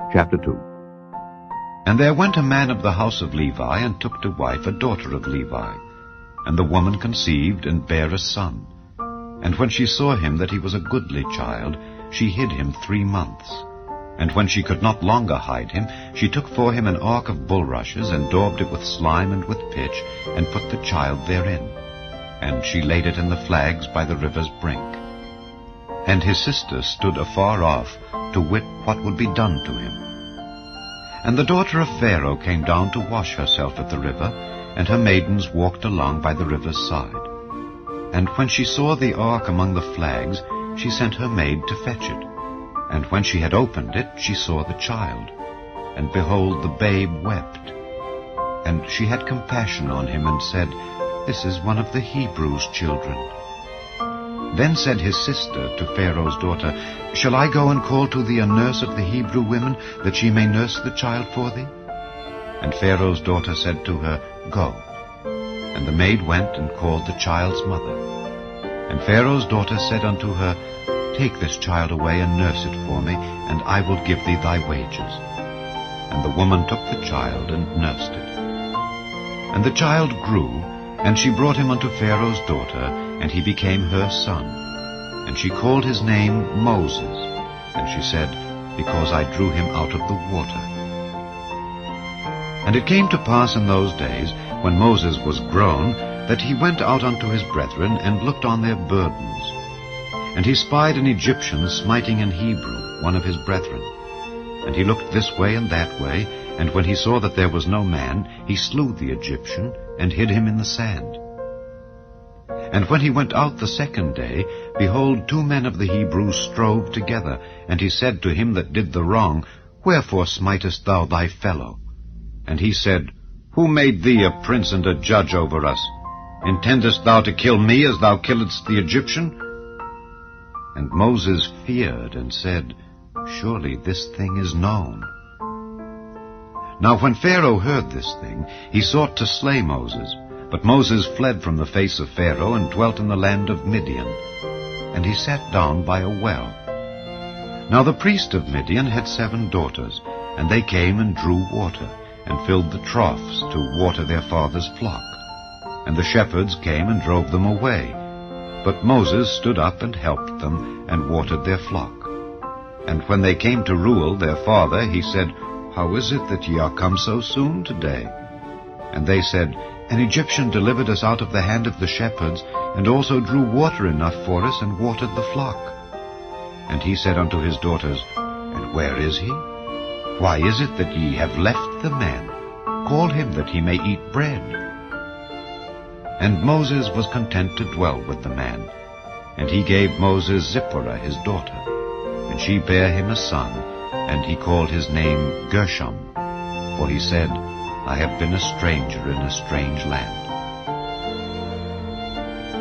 Chapter 2. And there went a man of the house of Levi, and took to wife a daughter of Levi. And the woman conceived, and bare a son. And when she saw him that he was a goodly child, she hid him 3 months. And when she could not longer hide him, she took for him an ark of bulrushes, and daubed it with slime and with pitch, and put the child therein. And she laid it in the flags by the river's brink. And his sister stood afar off, to wit what would be done to him. And the daughter of Pharaoh came down to wash herself at the river, and her maidens walked along by the river's side. And when she saw the ark among the flags, she sent her maid to fetch it. And when she had opened it, she saw the child. And behold, the babe wept. And she had compassion on him, and said, This is one of the Hebrews' children. Then said his sister to Pharaoh's daughter, Shall I go and call to thee a nurse of the Hebrew women, that she may nurse the child for thee? And Pharaoh's daughter said to her, Go. And the maid went and called the child's mother. And Pharaoh's daughter said unto her, Take this child away and nurse it for me, and I will give thee thy wages. And the woman took the child and nursed it. And the child grew, and she brought him unto Pharaoh's daughter, and he became her son. And she called his name Moses. And she said, Because I drew him out of the water. And it came to pass in those days, when Moses was grown, that he went out unto his brethren, and looked on their burdens. And he spied an Egyptian smiting an Hebrew, one of his brethren. And he looked this way and that way, and when he saw that there was no man, he slew the Egyptian, and hid him in the sand. And when he went out the second day, behold, 2 men of the Hebrews strove together. And he said to him that did the wrong, Wherefore smitest thou thy fellow? And he said, Who made thee a prince and a judge over us? Intendest thou to kill me as thou killedst the Egyptian? And Moses feared, and said, Surely this thing is known. Now when Pharaoh heard this thing, he sought to slay Moses. But Moses fled from the face of Pharaoh, and dwelt in the land of Midian. And he sat down by a well. Now the priest of Midian had 7 daughters, and they came and drew water, and filled the troughs to water their father's flock. And the shepherds came and drove them away. But Moses stood up and helped them, and watered their flock. And when they came to Reuel their father, he said, How is it that ye are come so soon today? And they said, An Egyptian delivered us out of the hand of the shepherds, and also drew water enough for us, and watered the flock. And he said unto his daughters, And where is he? Why is it that ye have left the man? Call him that he may eat bread. And Moses was content to dwell with the man. And he gave Moses Zipporah his daughter. And she bare him a son, and he called his name Gershom. For he said, I have been a stranger in a strange land.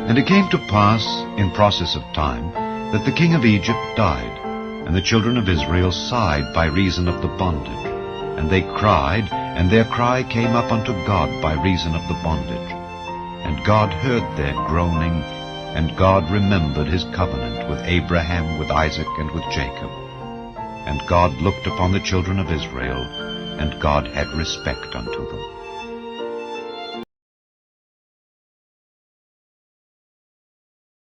And it came to pass, in process of time, that the king of Egypt died, and the children of Israel sighed by reason of the bondage. And they cried, and their cry came up unto God by reason of the bondage. And God heard their groaning, and God remembered his covenant with Abraham, with Isaac, and with Jacob. And God looked upon the children of Israel, and God had respect unto them.